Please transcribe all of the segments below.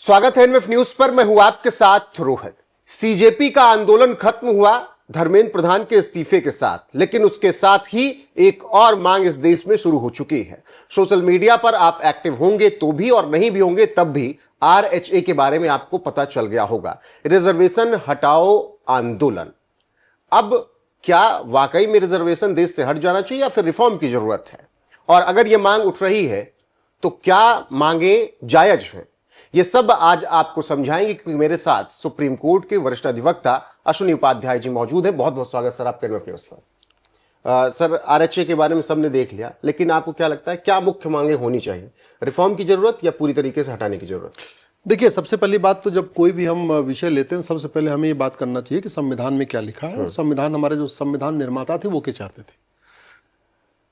स्वागत है NF news पर। मैं हूं आपके साथ रोहित। सीजेपी का आंदोलन खत्म हुआ धर्मेंद्र प्रधान के इस्तीफे के साथ, लेकिन उसके साथ ही एक और मांग इस देश में शुरू हो चुकी है। सोशल मीडिया पर आप एक्टिव होंगे तो भी और नहीं भी होंगे तब भी आरएचए के बारे में आपको पता चल गया होगा। रिजर्वेशन हटाओ आंदोलन। अब क्या वाकई में रिजर्वेशन देश से हट जाना चाहिए या फिर रिफॉर्म की जरूरत है? और अगर यह मांग उठ रही है तो क्या मांगे जायज हैं? ये सब आज आपको समझाएंगे, क्योंकि मेरे साथ सुप्रीम कोर्ट के वरिष्ठ अधिवक्ता अश्विनी उपाध्याय जी मौजूद हैं। बहुत बहुत स्वागत सर आपके एनएफ न्यूज पर। सर, आरएचए के बारे में सबने देख लिया, लेकिन आपको क्या लगता है क्या मुख्य मांगे होनी चाहिए? रिफॉर्म की जरूरत या पूरी तरीके से हटाने की जरूरत? देखिए, सबसे पहली बात तो जब कोई भी हम विषय लेते हैं सबसे पहले हमें ये बात करना चाहिए कि संविधान में क्या लिखा है और संविधान, हमारे जो संविधान निर्माता थे वो क्या चाहते थे।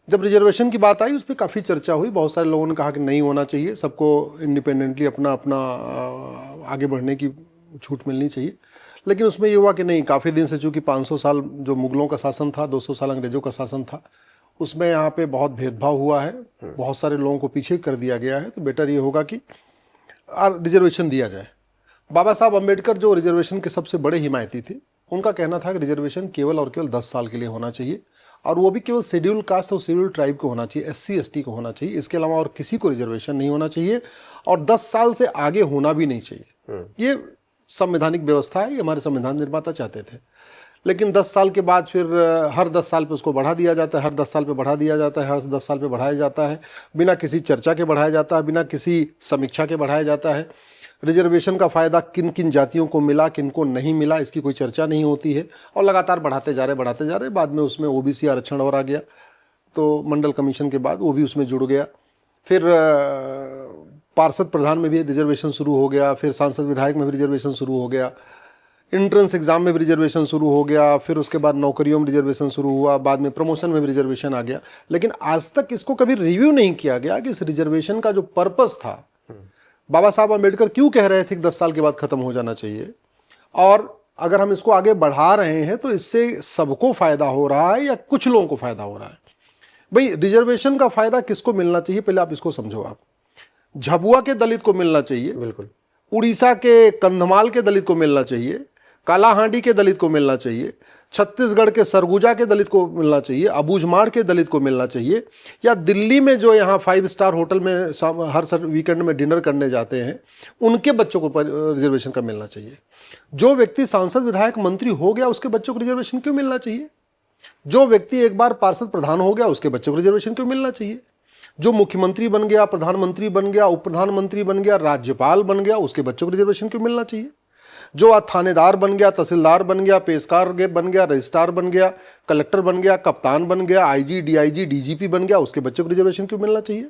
जब रिजर्वेशन की बात आई उस पर काफ़ी चर्चा हुई। बहुत सारे लोगों ने कहा कि नहीं होना चाहिए, सबको इंडिपेंडेंटली अपना अपना आगे बढ़ने की छूट मिलनी चाहिए। लेकिन उसमें ये हुआ कि नहीं, काफ़ी दिन से चूँकि 500 साल जो मुगलों का शासन था, 200 साल अंग्रेज़ों का शासन था, उसमें यहाँ पे बहुत भेदभाव हुआ है, बहुत सारे लोगों को पीछे कर दिया गया है। तो बेटर ये होगा कि रिजर्वेशन दिया जाए। बाबा साहब अम्बेडकर जो रिजर्वेशन के सबसे बड़े हिमायती थे, उनका कहना था कि रिजर्वेशन केवल और केवल 10 साल के लिए होना चाहिए, और वो भी केवल शेड्यूल कास्ट और शेड्यूल ट्राइब को होना चाहिए, SC ST को होना चाहिए। इसके अलावा और किसी को रिजर्वेशन नहीं होना चाहिए, और 10 साल से आगे होना भी नहीं चाहिए। ये संवैधानिक व्यवस्था है, ये हमारे संविधान निर्माता चाहते थे। लेकिन 10 साल के बाद फिर हर 10 साल पे उसको बढ़ा दिया जाता है, हर 10 साल पे बढ़ा दिया जाता है, हर 10 साल पे बढ़ाया जाता है, बिना किसी चर्चा के बढ़ाया जाता है, बिना किसी समीक्षा के बढ़ाया जाता है। रिजर्वेशन का फ़ायदा किन किन जातियों को मिला, किन को नहीं मिला, इसकी कोई चर्चा नहीं होती है, और लगातार बढ़ाते जा रहे। बाद में उसमें OBC आरक्षण और आ गया, तो मंडल कमीशन के बाद वो भी उसमें जुड़ गया। फिर पार्षद प्रधान में भी रिजर्वेशन शुरू हो गया, फिर सांसद विधायक में भी रिजर्वेशन शुरू हो गया, इंट्रेंस एग्जाम में भी रिजर्वेशन शुरू हो गया, फिर उसके बाद नौकरियों में रिजर्वेशन शुरू हुआ, बाद में प्रमोशन में भी रिजर्वेशन आ गया। लेकिन आज तक इसको कभी रिव्यू नहीं किया गया कि इस रिजर्वेशन का जो पर्पस था, बाबा साहब अम्बेडकर क्यों कह रहे थे कि 10 साल के बाद खत्म हो जाना चाहिए, और अगर हम इसको आगे बढ़ा रहे हैं तो इससे सबको फायदा हो रहा है या कुछ लोगों को फायदा हो रहा है। भाई, रिजर्वेशन का फायदा किसको मिलना चाहिए, पहले आप इसको समझो। आप झाबुआ के दलित को मिलना चाहिए, बिल्कुल, उड़ीसा के कंधमाल के दलित को मिलना चाहिए, कालाहांडी के दलित को मिलना चाहिए, छत्तीसगढ़ के सरगुजा के दलित को मिलना चाहिए, अबूझमाड़ के दलित को मिलना चाहिए, या दिल्ली में जो यहाँ 5 स्टार होटल में हर वीकेंड में डिनर करने जाते हैं उनके बच्चों को रिजर्वेशन का मिलना चाहिए। जो व्यक्ति सांसद विधायक मंत्री हो गया उसके बच्चों को रिजर्वेशन क्यों मिलना चाहिए? जो व्यक्ति एक बार पार्षद प्रधान हो गया उसके बच्चों को रिजर्वेशन क्यों मिलना चाहिए? जो मुख्यमंत्री बन गया, प्रधानमंत्री बन गया, उप प्रधानमंत्री बन गया, राज्यपाल बन गया, उसके बच्चों को रिजर्वेशन क्यों मिलना चाहिए? जो थानेदार बन गया, तहसीलदार बन गया, पेशकार बन गया, रजिस्ट्रार बन गया, कलेक्टर बन गया, कप्तान बन गया, IG DIG DGP बन गया, उसके बच्चों को रिजर्वेशन क्यों मिलना चाहिए?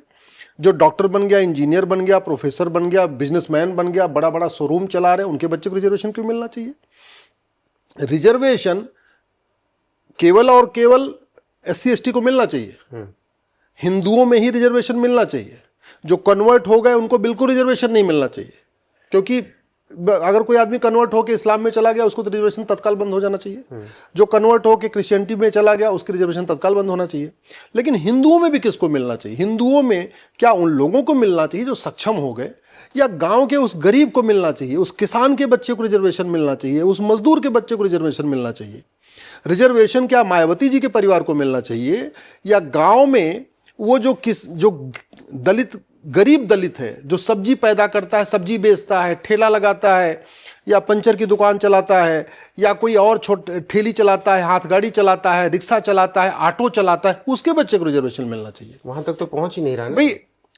जो डॉक्टर बन गया, इंजीनियर बन गया, प्रोफेसर बन गया, बिजनेसमैन बन गया, बड़ा बड़ा शोरूम चला रहे, उनके बच्चों को रिजर्वेशन क्यों मिलना चाहिए? रिजर्वेशन केवल और केवल SC ST को मिलना चाहिए। हिंदुओं में ही रिजर्वेशन मिलना चाहिए। जो कन्वर्ट हो गए उनको बिल्कुल रिजर्वेशन नहीं मिलना चाहिए, क्योंकि अगर कोई आदमी कन्वर्ट होकर इस्लाम में चला गया उसको तो रिजर्वेशन तत्काल बंद हो जाना चाहिए। जो कन्वर्ट होकर क्रिश्चियनिटी में चला गया उसकी रिजर्वेशन तत्काल बंद होना चाहिए। लेकिन हिंदुओं में भी किसको मिलना चाहिए? हिंदुओं में क्या उन लोगों को मिलना चाहिए जो सक्षम हो गए, या गांव के उस गरीब को मिलना चाहिए, उस किसान के बच्चे को रिजर्वेशन मिलना चाहिए, उस मजदूर के बच्चे को रिजर्वेशन मिलना चाहिए? रिजर्वेशन क्या मायावती जी के परिवार को मिलना चाहिए, या गाँव में वो जो दलित, गरीब दलित है, जो सब्जी पैदा करता है, सब्जी बेचता है, ठेला लगाता है, या पंचर की दुकान चलाता है, या कोई और ठेली चलाता है, हाथ गाड़ी चलाता है, रिक्शा चलाता है, ऑटो चलाता है, उसके बच्चे को रिजर्वेशन मिलना चाहिए। वहां तक तो पहुंच ही नहीं रहा। भाई,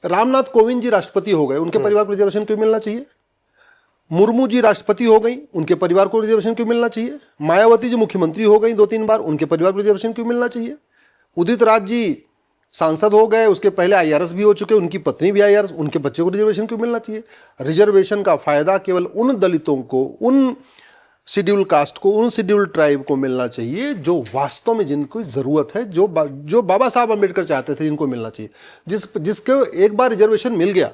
रामनाथ कोविंद जी राष्ट्रपति हो गए, उनके परिवार को रिजर्वेशन क्यों मिलना चाहिए? मुर्मू जी राष्ट्रपति हो गई, उनके परिवार को रिजर्वेशन क्यों मिलना चाहिए? मायावती जी मुख्यमंत्री हो गई 2-3 बार, उनके परिवार को रिजर्वेशन क्यों मिलना चाहिए? उदित राज जी सांसद हो गए, उसके पहले IRS भी हो चुके, उनकी पत्नी भी IRS, उनके बच्चों को रिजर्वेशन क्यों मिलना चाहिए? रिजर्वेशन का फायदा केवल उन दलितों को, उन शेड्यूल कास्ट को, उन शेड्यूल ट्राइब को मिलना चाहिए जो वास्तव में जिनको जरूरत है, जो बाबा साहब अम्बेडकर चाहते थे, जिनको मिलना चाहिए। जिसको एक बार रिजर्वेशन मिल गया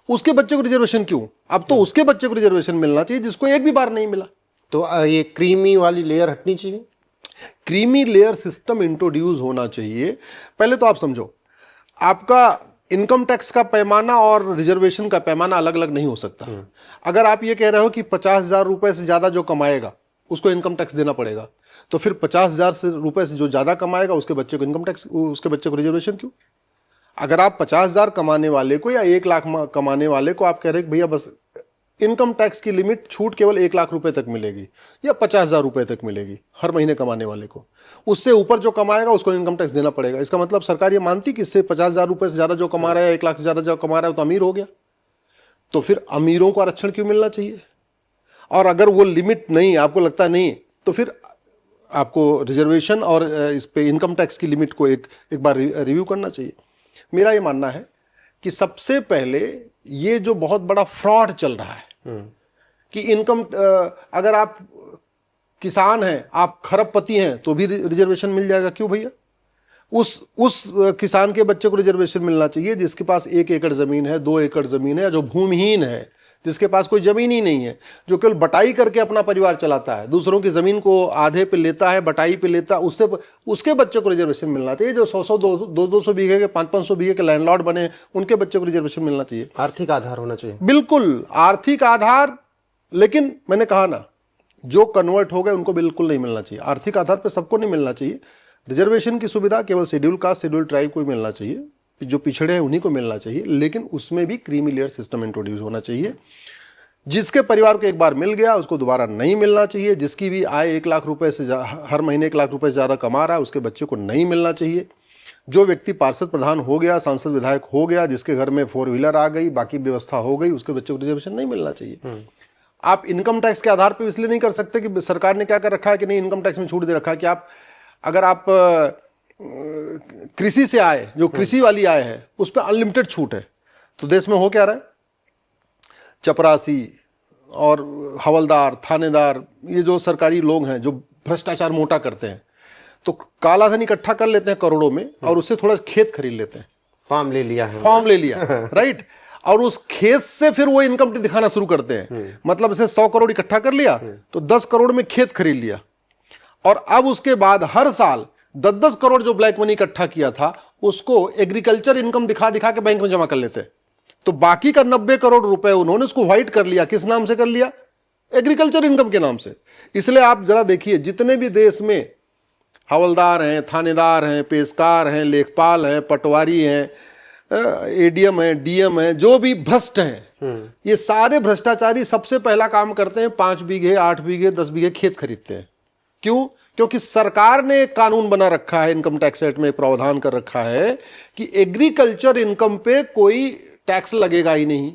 उसके बच्चे को रिजर्वेशन क्यों? अब तो उसके बच्चे को रिजर्वेशन मिलना चाहिए जिसको एक भी बार नहीं मिला। तो ये क्रीमी वाली लेयर हटनी चाहिए। क्रीमी लेयर सिस्टम इंट्रोड्यूस होना चाहिए। पहले तो आप समझो, आपका इनकम टैक्स का पैमाना और रिजर्वेशन का पैमाना अलग अलग नहीं हो सकता। अगर आप ये कह रहे हो कि 50,000 रुपए से ज्यादा जो कमाएगा उसको इनकम टैक्स देना पड़ेगा, तो फिर 50,000 रुपए से जो ज्यादा कमाएगा उसके बच्चे को इनकम टैक्स, उसके बच्चे को रिजर्वेशन क्यों? अगर आप 50,000 कमाने वाले को या 1 लाख कमाने वाले को आप कह रहे हैं कि भैया बस इनकम टैक्स की लिमिट छूट केवल 1 लाख रुपए तक मिलेगी या 50,000 रुपए तक मिलेगी हर महीने कमाने वाले को, उससे ऊपर जो कमाएगा उसको इनकम टैक्स देना पड़ेगा। इसका मतलब सरकार ये मानती कि इससे 50,000 रुपए से ज्यादा जो कमा रहा है, 1 लाख से ज्यादा जो कमा रहा है तो अमीर हो गया, तो फिर अमीरों को आरक्षण क्यों मिलना चाहिए? और अगर वो लिमिट नहीं, आपको लगता नहीं, तो फिर आपको रिजर्वेशन और इस पे इनकम टैक्स की लिमिट को एक बार रिव्यू करना चाहिए। मेरा ये मानना है कि सबसे पहले ये जो बहुत बड़ा फ्रॉड चल रहा है कि इनकम, अगर आप किसान हैं, आप खरबपति हैं तो भी रिजर्वेशन मिल जाएगा। क्यों भैया? उस किसान के बच्चे को रिजर्वेशन मिलना चाहिए जिसके पास 1 एकड़ जमीन है, 2 एकड़ जमीन है, जो भूमिहीन है, जिसके पास कोई जमीन ही नहीं है, जो केवल बटाई करके अपना परिवार चलाता है, दूसरों की जमीन को आधे पे लेता है, बटाई पे लेता है, उसके बच्चे को रिजर्वेशन मिलना चाहिए। जो 100 200 बीघे के 500 बीघे के लैंडलॉर्ड बने उनके बच्चे को रिजर्वेशन मिलना चाहिए। आर्थिक आधार होना चाहिए, बिल्कुल आर्थिक आधार। लेकिन मैंने कहा ना, जो कन्वर्ट हो गए उनको बिल्कुल नहीं मिलना चाहिए। आर्थिक आधार पर सबको नहीं मिलना चाहिए। रिजर्वेशन की सुविधा केवल शेड्यूल कास्ट, शेड्यूल ट्राइब को मिलना चाहिए, जो पिछड़े हैं उन्हीं को मिलना चाहिए। लेकिन उसमें भी क्रीमी लेयर सिस्टम इंट्रोड्यूस होना चाहिए। जिसके परिवार को एक बार मिल गया उसको दोबारा नहीं मिलना चाहिए। जिसकी भी आय 1 लाख रुपए से हर महीने 1 लाख रुपए से ज्यादा कमा रहा है उसके बच्चे को नहीं मिलना चाहिए। जो व्यक्ति पार्षद प्रधान हो गया, सांसद विधायक हो गया, जिसके घर में 4 व्हीलर आ गई, बाकी व्यवस्था हो गई, उसके बच्चे को रिजर्वेशन नहीं मिलना चाहिए। आप इनकम टैक्स के आधार पर इसलिए नहीं कर सकते कि सरकार ने क्या कर रखा है कि नहीं, इनकम टैक्स में छूट दे रखा है कि अगर आप कृषि से आए, जो कृषि वाली आय है उस पर अनलिमिटेड छूट है। तो देश में हो क्या रहा है, चपरासी और हवलदार, थानेदार, ये जो सरकारी लोग हैं जो भ्रष्टाचार मोटा करते हैं, तो काला धन इकट्ठा कर लेते हैं करोड़ों में और उससे थोड़ा खेत खरीद लेते हैं, फॉर्म ले लिया है, फॉर्म ले लिया राइट, और उस खेत से फिर वो इनकम दिखाना शुरू करते हैं। मतलब इसे 100 करोड़ इकट्ठा कर लिया तो 10 करोड़ में खेत खरीद लिया, और अब उसके बाद हर साल 10-10 करोड़ जो ब्लैक मनी इकट्ठा किया था उसको एग्रीकल्चर इनकम दिखा दिखा के बैंक में जमा कर लेते। तो बाकी का 90 करोड़ रुपए उन्होंने उसको व्हाइट कर लिया। किस नाम से कर लिया? एग्रीकल्चर इनकम के नाम से। इसलिए आप जरा देखिए, जितने भी देश में हवलदार हैं, थानेदार हैं, पेशकार हैं, लेखपाल हैं, पटवारी हैं, एडीएम हैं, डीएम हैं, जो भी भ्रष्ट हैं, ये सारे भ्रष्टाचारी सबसे पहला काम करते हैं 5 बीघे, 8 बीघे, 10 बीघे खेत खरीदते हैं। क्यों? क्योंकि सरकार ने एक कानून बना रखा है, इनकम टैक्स एक्ट में प्रावधान कर रखा है कि एग्रीकल्चर इनकम पे कोई टैक्स लगेगा ही नहीं।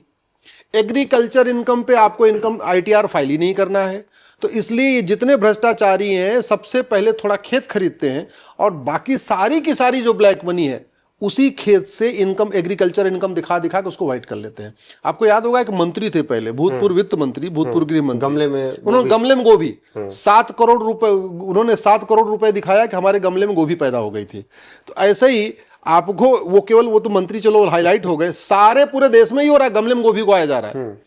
एग्रीकल्चर इनकम पे आपको इनकम आईटीआर फाइल ही नहीं करना है। तो इसलिए जितने भ्रष्टाचारी हैं सबसे पहले थोड़ा खेत खरीदते हैं और बाकी सारी की सारी जो ब्लैक मनी है उसी खेत से इनकम, एग्रीकल्चर इनकम दिखा दिखा के उसको व्हाइट कर लेते हैं। आपको याद होगा एक मंत्री थे पहले, भूतपूर्व वित्त मंत्री, भूतपूर्व गृह मंत्री, उन्होंने गमले में गोभी 7 करोड़ रुपए, उन्होंने 7 करोड़ रुपए दिखाया कि हमारे गमले में गोभी पैदा हो गई थी। तो ऐसे ही आपको वो केवल वो तो मंत्री चलो हाईलाइट हो गए, सारे पूरे देश में ही हो रहा है, गमले में गोभी उगाया जा रहा है।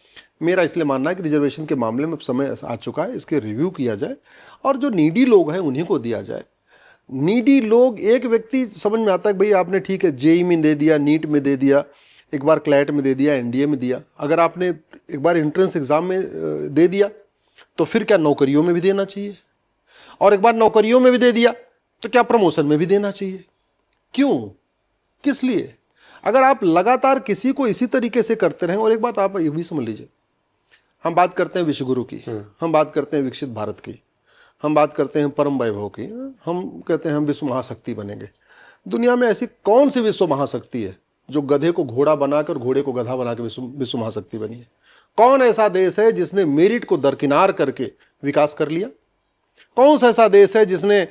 मेरा इसलिए मानना है कि रिजर्वेशन के मामले में समय आ चुका है, इसके रिव्यू किया जाए और जो नीडी लोग हैं उन्हीं को दिया जाए। नीडी लोग, एक व्यक्ति समझ में आता है कि भाई आपने ठीक है जेई में दे दिया, नीट में दे दिया, एक बार क्लैट में दे दिया, एनडीए में दिया, अगर आपने एक बार एंट्रेंस एग्जाम में दे दिया तो फिर क्या नौकरियों में भी देना चाहिए, और एक बार नौकरियों में भी दे दिया तो क्या प्रमोशन में भी देना चाहिए? क्यों, किस लिए? अगर आप लगातार किसी को इसी तरीके से करते रहें, और एक बात आप ये भी समझ लीजिए, हम बात करते हैं विश्वगुरु की, हम बात करते हैं विकसित भारत की, हम बात करते हैं परम वैभव की, हम कहते हैं हम विश्व महाशक्ति बनेंगे। दुनिया में ऐसी कौन सी विश्व महाशक्ति है जो गधे को घोड़ा बनाकर, घोड़े को गधा बनाकर विश्व महाशक्ति बनी है? कौन ऐसा देश है जिसने मेरिट को दरकिनार करके विकास कर लिया? कौन सा ऐसा देश है जिसने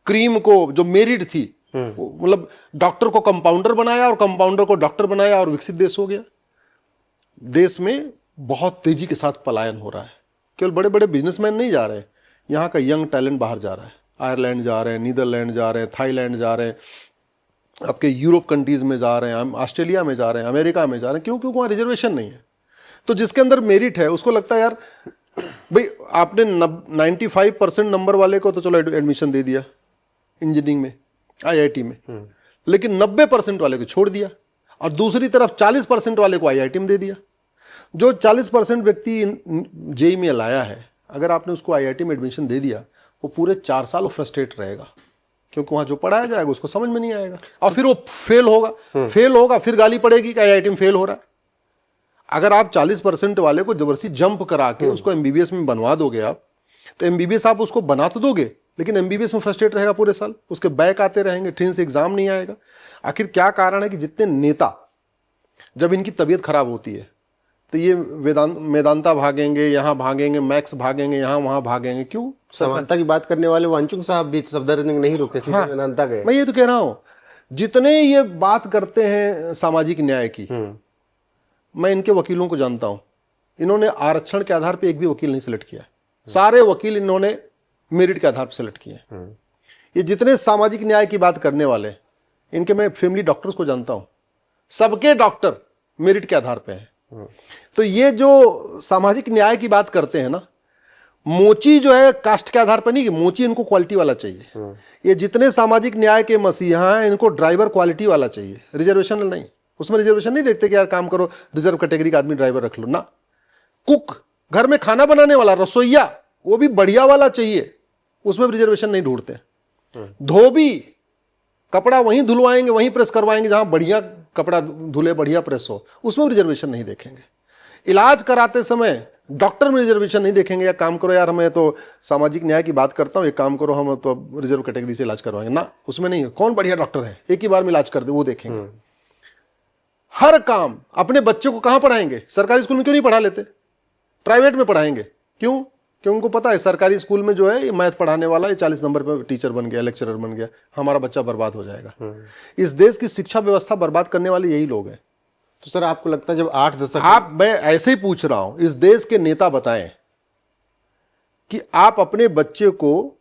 क्रीम को, जो मेरिट थी, मतलब डॉक्टर को कंपाउंडर बनाया और कंपाउंडर को डॉक्टर बनाया और विकसित देश हो गया? देश में बहुत तेजी के साथ पलायन हो रहा है। केवल बड़े बड़े बिजनेसमैन नहीं जा रहे, यहाँ का यंग टैलेंट बाहर जा रहा है, आयरलैंड जा रहे हैं, नीदरलैंड जा रहे हैं, थाईलैंड जा रहे हैं, आपके यूरोप कंट्रीज में जा रहे हैं, ऑस्ट्रेलिया में जा रहे हैं, अमेरिका में जा रहे हैं। क्यों? क्योंकि वहाँ रिजर्वेशन नहीं है। तो जिसके अंदर मेरिट है उसको लगता है यार भाई आपने 95% नंबर वाले को तो चलो एडमिशन दे दिया इंजीनियरिंग में, आईआईटी में, लेकिन 90% वाले को छोड़ दिया। और दूसरी तरफ 40% वाले को आईआईटी में दे दिया। जो 40% व्यक्ति जेईई में लाया है, अगर आपने उसको आईआईटी में एडमिशन दे दिया, वो पूरे 4 साल वो फ्रस्ट्रेट रहेगा, क्योंकि वहां जो पढ़ाया जाएगा उसको समझ में नहीं आएगा, और फिर वो फेल होगा, फिर गाली पड़ेगी कि आईआईटी में फेल हो रहा है। अगर आप 40% वाले को जबरदस्ती जंप करा के उसको एमबीबीएस में बनवा दोगे आप, तो एमबीबीएस आप उसको बना तो दोगे, लेकिन एमबीबीएस में फ्रस्ट्रेट रहेगा पूरे साल, उसके बैक आते रहेंगे, ट्रेन एग्जाम नहीं आएगा। आखिर क्या कारण है कि जितने नेता, जब इनकी तबीयत खराब होती है तो ये वेदांता भागेंगे, यहाँ भागेंगे, मैक्स भागेंगे, यहाँ वहां भागेंगे, क्यों? समानता की बात करने वाले वांचुक साहब भी सफदरजंग नहीं रुके, सीधे वेदांता गए। मैं ये तो कह रहा हूं, जितने ये बात करते हैं सामाजिक न्याय की, मैं इनके वकीलों को जानता हूं, इन्होंने आरक्षण के आधार पर एक भी वकील नहीं सिलेक्ट किया। सारे वकील इन्होंने मेरिट के आधार पर सिलेक्ट किए। ये जितने सामाजिक न्याय की बात करने वाले, इनके मैं फैमिली डॉक्टर्स को जानता हूं, सबके डॉक्टर मेरिट के आधार पे हैं। तो ये जो सामाजिक न्याय की बात करते हैं ना, मोची जो है कास्ट के आधार पर नहीं, मोची इनको क्वालिटी वाला चाहिए। ये जितने सामाजिक न्याय के मसीहा हैं, इनको ड्राइवर क्वालिटी वाला चाहिए, रिजर्वेशन नहीं। उसमें रिजर्वेशन नहीं देखते कि यार काम करो, रिजर्व कैटेगरी का आदमी ड्राइवर रख लो ना। कुक, घर में खाना बनाने वाला, रसोईया, वो भी बढ़िया वाला चाहिए, उसमें रिजर्वेशन नहीं ढूंढते। धोबी, कपड़ा वहीं धुलवाएंगे, वहीं प्रेस करवाएंगे जहां बढ़िया कपड़ा धुले, बढ़िया प्रेस हो, उसमें रिजर्वेशन नहीं देखेंगे। इलाज कराते समय डॉक्टर में रिजर्वेशन नहीं देखेंगे, या काम करो यार, मैं तो सामाजिक न्याय की बात करता हूं, एक काम करो, हम तो रिजर्व कैटेगरी से इलाज करवाएंगे ना, उसमें नहीं है। कौन बढ़िया डॉक्टर है, एक ही बार में इलाज कर दे, वो देखेंगे। हर काम अपने बच्चे को कहां पढ़ाएंगे? सरकारी स्कूल में क्यों नहीं पढ़ा लेते, प्राइवेट में पढ़ाएंगे? क्यों? क्योंकि उनको पता है सरकारी स्कूल में जो है ये मैथ पढ़ाने वाला, ये 40 नंबर पे टीचर बन गया, लेक्चरर बन गया, हमारा बच्चा बर्बाद हो जाएगा। इस देश की शिक्षा व्यवस्था बर्बाद करने वाले यही लोग हैं। तो सर आपको लगता है जब 8 दशक, मैं ऐसे ही पूछ रहा हूं, इस देश के नेता बताएं कि आप अपने बच्चे को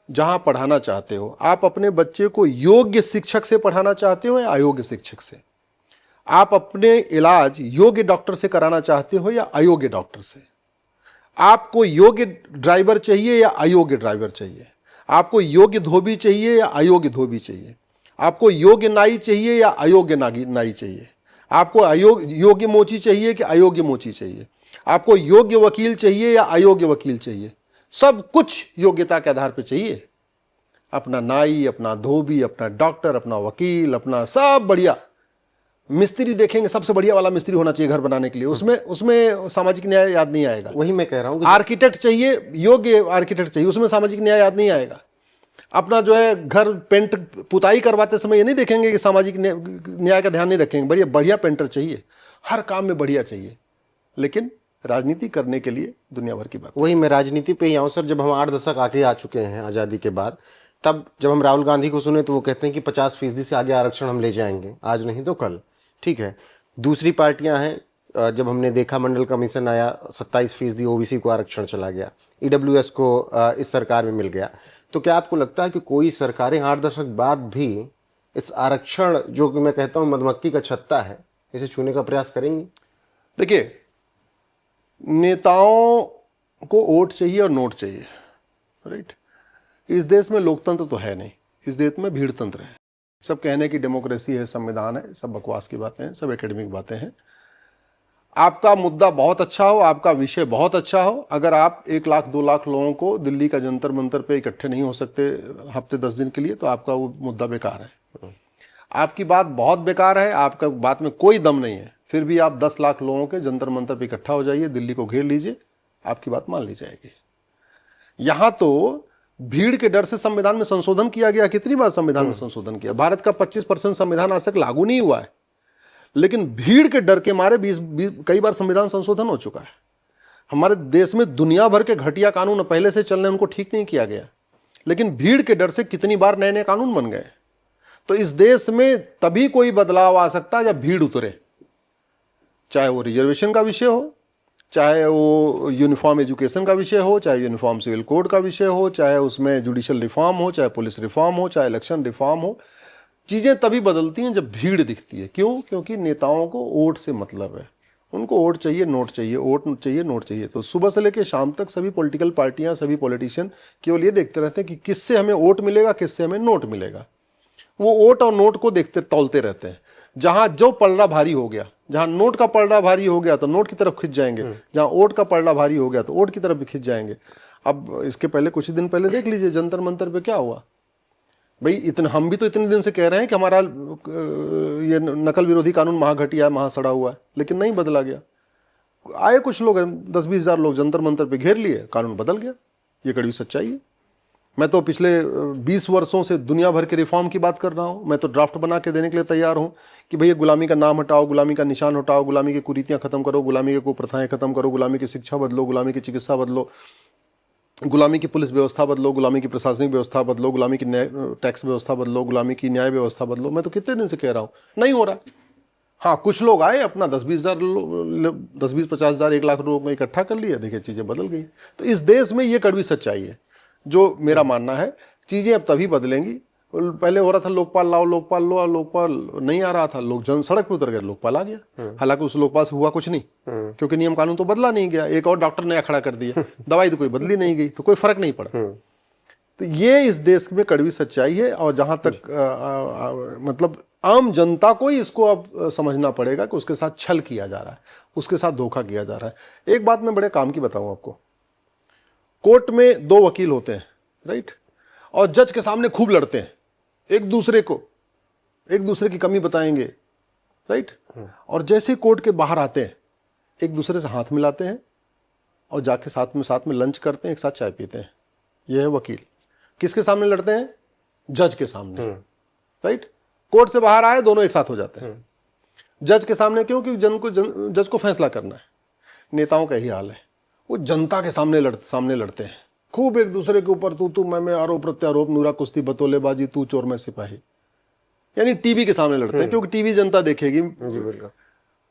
जहां पढ़ाना चाहते हो, आप अपने बच्चे को योग्य शिक्षक से पढ़ाना चाहते हो या अयोग्य शिक्षक से? आप अपने इलाज योग्य डॉक्टर से कराना चाहते हो या अयोग्य डॉक्टर से? आपको योग्य ड्राइवर चाहिए या अयोग्य ड्राइवर चाहिए? आपको योग्य धोबी चाहिए या अयोग्य धोबी चाहिए? आपको योग्य नाई चाहिए या अयोग्य नाई चाहिए? आपको योग्य मोची चाहिए कि अयोग्य मोची चाहिए? आपको योग्य वकील चाहिए या अयोग्य वकील चाहिए? सब कुछ योग्यता के आधार पर चाहिए। अपना नाई, अपना धोबी, अपना डॉक्टर, अपना वकील, अपना सब बढ़िया। मिस्त्री देखेंगे, सबसे बढ़िया वाला मिस्त्री होना चाहिए घर बनाने के लिए, उसमें सामाजिक न्याय याद नहीं आएगा। वही मैं कह रहा हूँ। आर्किटेक्ट चाहिए, योग्य आर्किटेक्ट चाहिए, उसमें सामाजिक न्याय याद नहीं आएगा। अपना जो है घर पेंट पुताई करवाते समय ये नहीं देखेंगे कि सामाजिक न्याय का ध्यान नहीं रखेंगे। बढ़िया बढ़िया पेंटर चाहिए, हर काम में बढ़िया चाहिए, लेकिन राजनीति करने के लिए दुनिया भर की बात। वही मैं राजनीति पे ही आऊँ सर। जब हम 8 दशक आगे आ चुके हैं आज़ादी के बाद, तब जब हम राहुल गांधी को सुने तो वो कहते हैं कि 50% से आगे आरक्षण हम ले जाएंगे, आज नहीं तो कल। ठीक है, दूसरी पार्टियां हैं, जब हमने देखा मंडल कमीशन आया, 27% ओबीसी को आरक्षण चला गया, ईडब्ल्यूएस को इस सरकार में मिल गया। तो क्या आपको लगता है कि कोई सरकारें 8 दशक बाद भी इस आरक्षण, जो कि मैं कहता हूं मधुमक्खी का छत्ता है, इसे छूने का प्रयास करेंगी? देखिए, नेताओं को वोट चाहिए और नोट चाहिए, राइट। इस देश में लोकतंत्र तो है नहीं, इस देश में भीड़ तंत्र है। सब कहने की डेमोक्रेसी है, संविधान है, सब बकवास की बातें हैं, सब एकेडमिक बातें हैं। आपका मुद्दा बहुत अच्छा हो, आपका विषय बहुत अच्छा हो, अगर आप 1 लाख 2 लाख लोगों को दिल्ली का जंतर मंतर पे इकट्ठे नहीं हो सकते हफ्ते 10 दिन के लिए, तो आपका वो मुद्दा बेकार है। आपकी बात बहुत बेकार है, आपका बात में कोई दम नहीं है, फिर भी आप 10 लाख लोगों के जंतर मंतर पे इकट्ठा हो जाइए, दिल्ली को घेर लीजिए, आपकी बात मान ली जाएगी। यहां तो भीड़ के डर से संविधान में संशोधन किया गया। कितनी बार संविधान में संशोधन किया? भारत का 25% संविधान आज तक लागू नहीं हुआ है, लेकिन भीड़ के डर के मारे 20 कई बार संविधान संशोधन हो चुका है। हमारे देश में दुनिया भर के घटिया कानून पहले से चल रहे, उनको ठीक नहीं किया गया, लेकिन भीड़ के डर से कितनी बार नए नए कानून बन गए। तो इस देश में तभी कोई बदलाव आ सकता है जब भीड़ उतरे, चाहे वो रिजर्वेशन का विषय हो, चाहे वो यूनिफॉर्म एजुकेशन का विषय हो, चाहे यूनिफॉर्म सिविल कोड का विषय हो, चाहे उसमें जुडिशियल रिफॉर्म हो, चाहे पुलिस रिफॉर्म हो, चाहे इलेक्शन रिफॉर्म हो। चीज़ें तभी बदलती हैं जब भीड़ दिखती है। क्यों? क्योंकि नेताओं को वोट से मतलब है, उनको वोट चाहिए, नोट चाहिए, वोट चाहिए, नोट चाहिए। तो सुबह से लेकर शाम तक सभी पॉलिटिकल पार्टियां, सभी पॉलिटिशियन केवल ये देखते रहते हैं कि किससे हमें वोट मिलेगा, किससे हमें नोट मिलेगा। वो वोट और नोट को देखते तौलते रहते हैं। जहां जो पलड़ा भारी हो गया, जहां नोट का पलड़ा भारी हो गया तो नोट की तरफ खिंच जाएंगे, जहां ओट का पलड़ा भारी हो गया तो ओट की तरफ भी खिंच जाएंगे। अब इसके पहले कुछ दिन पहले देख लीजिए जंतर मंतर पे क्या हुआ भाई। इतने हम भी तो इतने दिन से कह रहे हैं कि हमारा ये नकल विरोधी कानून महाघटिया महा सड़ा हुआ है, लेकिन नहीं बदला गया। आए कुछ लोग 10-20 हजार लोग जंतर मंतर पे घेर लिए, कानून बदल गया। ये कड़वी सच्चाई है। मैं तो पिछले 20 वर्षों से दुनिया भर के रिफॉर्म की बात कर रहा हूं। मैं तो ड्राफ्ट बना के देने के लिए तैयार हूं कि भैया गुलामी का नाम हटाओ, गुलामी का निशान हटाओ, गुलामी की कुरीतियां खत्म करो, गुलामी के कुप्रथाएं खत्म करो, गुलामी की शिक्षा बदलो, गुलामी की चिकित्सा बदलो, गुलामी की पुलिस व्यवस्था बदलो, गुलामी की प्रशासनिक व्यवस्था बदलो, गुलामी की टैक्स व्यवस्था बदलो, गुलामी की न्याय व्यवस्था बदलो। मैं तो कितने दिन से कह रहा हूं, नहीं हो रहा। हाँ, कुछ लोग आए अपना 10-20 हजार 10-20-50 हजार 1 लाख लोग में इकट्ठा कर लिया, देखिए चीजें बदल गई। तो इस देश में ये कड़वी सच्चाई है जो मेरा मानना है। चीजें अब तभी बदलेंगी। पहले हो रहा था लोकपाल लाओ, लोकपाल लो, लोकपाल नहीं आ रहा था, लोग जन सड़क पर उतर गए, लोकपाल आ गया। हालांकि उस लोकपाल से हुआ कुछ नहीं, क्योंकि नियम कानून तो बदला नहीं गया। एक और डॉक्टर नया खड़ा कर दिया, दवाई तो कोई बदली नहीं गई, तो कोई फर्क नहीं पड़ा। तो ये इस देश में कड़वी सच्चाई है। और जहां तक मतलब आम जनता को ही इसको अब समझना पड़ेगा कि उसके साथ छल किया जा रहा है, उसके साथ धोखा किया जा रहा है। एक बात मैं बड़े काम की बताऊं आपको, कोर्ट में 2 वकील होते हैं, राइट, और जज के सामने खूब लड़ते हैं, एक दूसरे की कमी बताएंगे, राइट। और जैसे कोर्ट के बाहर आते हैं एक दूसरे से हाथ मिलाते हैं और जाके साथ में लंच करते हैं, एक साथ चाय पीते हैं। यह है वकील। किसके सामने लड़ते हैं? जज के सामने, राइट। कोर्ट से बाहर आए दोनों एक साथ हो जाते हैं। जज के सामने क्यों? क्योंकि जज को फैसला करना है। नेताओं का यही हाल है, वो जनता के सामने लड़ते हैं खूब, एक दूसरे के ऊपर तू मैं, आरोप प्रत्यारोप, नूरा कुश्ती, बतौलेबाजी, तू चोर मैं सिपाही, यानी टीवी के सामने लड़ते हैं, क्योंकि टीवी जनता देखेगी। जी बिल्कुल।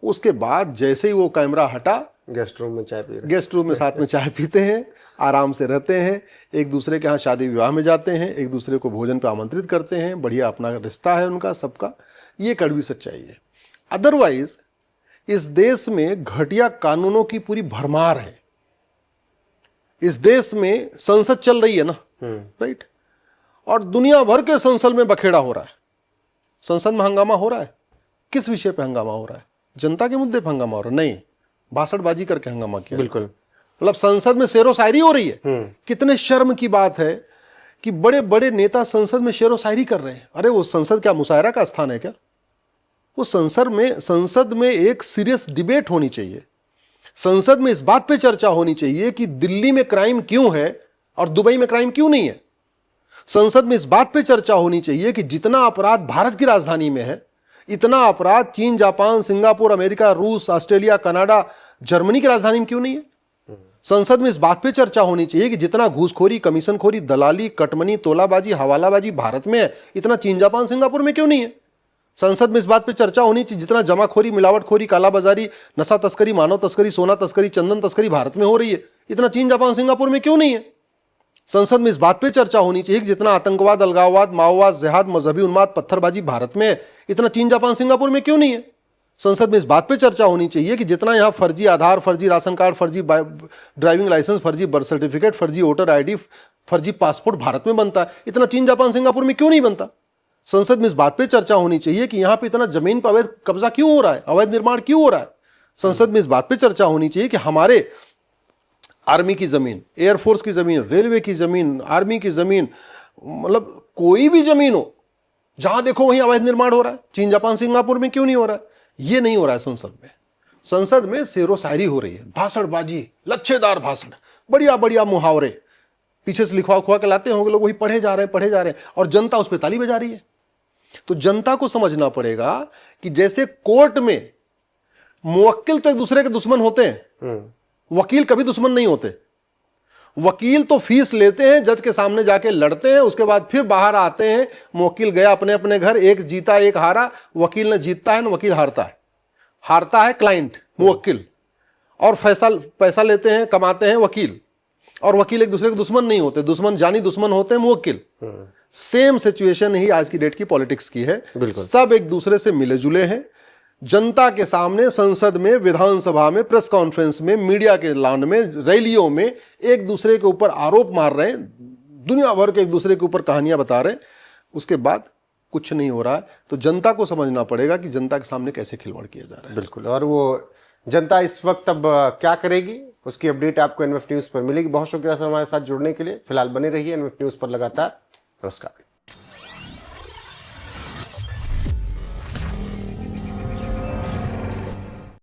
उसके बाद जैसे ही वो कैमरा हटा, गेस्ट रूम में साथ में चाय पीते हैं, आराम से रहते हैं, एक दूसरे के यहाँ शादी विवाह में जाते हैं, एक दूसरे को भोजन पर आमंत्रित करते हैं, बढ़िया अपना रिश्ता है उनका सबका। ये कड़वी सच्चाई है। अदरवाइज इस देश में घटिया कानूनों की पूरी भरमार है। इस देश में संसद चल रही है ना, राइट, और दुनिया भर के संसद में बखेड़ा हो रहा है। संसद में हंगामा हो रहा है, किस विषय पे हंगामा हो रहा है? जनता के मुद्दे पे हंगामा हो रहा है? नहीं, भाषणबाजी करके हंगामा किया। बिल्कुल। मतलब संसद में शेरो शायरी हो रही है। कितने शर्म की बात है कि बड़े बड़े नेता संसद में शेरो शायरी कर रहे हैं। अरे वो संसद क्या मुशायरा का स्थान है क्या? वो संसद में एक सीरियस डिबेट होनी चाहिए। संसद में इस बात पे चर्चा होनी चाहिए कि दिल्ली में क्राइम क्यों है और दुबई में क्राइम क्यों नहीं है। संसद में इस बात पे चर्चा होनी चाहिए कि जितना अपराध भारत की राजधानी में है, इतना अपराध चीन, जापान, सिंगापुर, अमेरिका, रूस, ऑस्ट्रेलिया, कनाडा, जर्मनी की राजधानी में क्यों नहीं है। संसद में इस बात पे चर्चा होनी चाहिए कि जितना घूसखोरी, कमीशनखोरी, दलाली, कटमनी, तोलाबाजी, हवालाबाजी भारत में है, इतना चीन, जापान, सिंगापुर में क्यों नहीं है। संसद में इस बात पे चर्चा होनी चाहिए जितना जमाखोरी, मिलावटखोरी, कालाबाजारी, नशा तस्करी, मानव तस्करी, सोना तस्करी, चंदन तस्करी भारत में हो रही है, इतना चीन, जापान, सिंगापुर में क्यों नहीं है। संसद में इस बात पे चर्चा होनी चाहिए कि जितना आतंकवाद, अलगाववाद, माओवाद, जिहाद, मजहबी उन्माद, पत्थरबाजी भारत में है, इतना चीन, जापान, सिंगापुर में क्यों नहीं है। संसद में इस बात पे चर्चा होनी चाहिए कि जितना यहाँ फर्जी आधार, फर्जी राशन कार्ड, फर्जी ड्राइविंग लाइसेंस, फर्जी बर्थ सर्टिफिकेट, फर्जी वोटर आईडी, फर्जी पासपोर्ट भारत में बनता है, इतना चीन, जापान, सिंगापुर में क्यों नहीं बनता। संसद में इस बात पे चर्चा होनी चाहिए कि यहाँ पे इतना जमीन पर अवैध कब्जा क्यों हो रहा है, अवैध निर्माण क्यों हो रहा है। संसद में इस बात पे चर्चा होनी चाहिए कि हमारे आर्मी की जमीन, एयरफोर्स की जमीन, रेलवे की जमीन, आर्मी की जमीन, मतलब कोई भी जमीन हो, जहां देखो वहीं अवैध निर्माण हो रहा है। चीन, जापान, सिंगापुर में क्यों नहीं हो रहा है। ये नहीं हो रहा है संसद में। संसद में शेरो शायरी हो रही है, भाषणबाजी, लच्छेदार भाषण, बढ़िया बढ़िया मुहावरे पीछे से लिखवा के लाते होंगे लोग, वही पढ़े जा रहे हैं और जनता उस पर ताली बजा रही है। तो जनता को समझना पड़ेगा कि जैसे कोर्ट में मुवक्किल तो एक दूसरे के दुश्मन होते हैं, वकील कभी दुश्मन नहीं होते। वकील तो फीस लेते हैं, जज के सामने जाके लड़ते हैं, उसके बाद फिर बाहर आते हैं, मुवक्किल गया अपने अपने घर, एक जीता एक हारा। वकील न जीतता है न वकील हारता है। हारता है क्लाइंट, मुवक्किल, और पैसा लेते हैं, कमाते हैं वकील। और वकील एक दूसरे के दुश्मन नहीं होते, दुश्मन जानी दुश्मन होते हैं मुवक्किल। सेम सिचुएशन ही आज की डेट की पॉलिटिक्स की है। सब एक दूसरे से मिले जुले हैं। जनता के सामने, संसद में, विधानसभा में, प्रेस कॉन्फ्रेंस में, मीडिया के लान में, रैलियों में एक दूसरे के ऊपर आरोप मार रहे हैं, दुनिया भर के एक दूसरे के ऊपर कहानियां बता रहे हैं। उसके बाद कुछ नहीं हो रहा है, तो जनता को समझना पड़ेगा कि जनता के सामने कैसे खिलवाड़ किया जा रहा है। बिल्कुल, और वो जनता इस वक्त अब क्या करेगी उसकी अपडेट आपको एनएफ न्यूज पर मिलेगी। बहुत शुक्रिया सर हमारे साथ जुड़ने के लिए। फिलहाल बने रहिए एनएफ न्यूज पर लगातार। नमस्कार।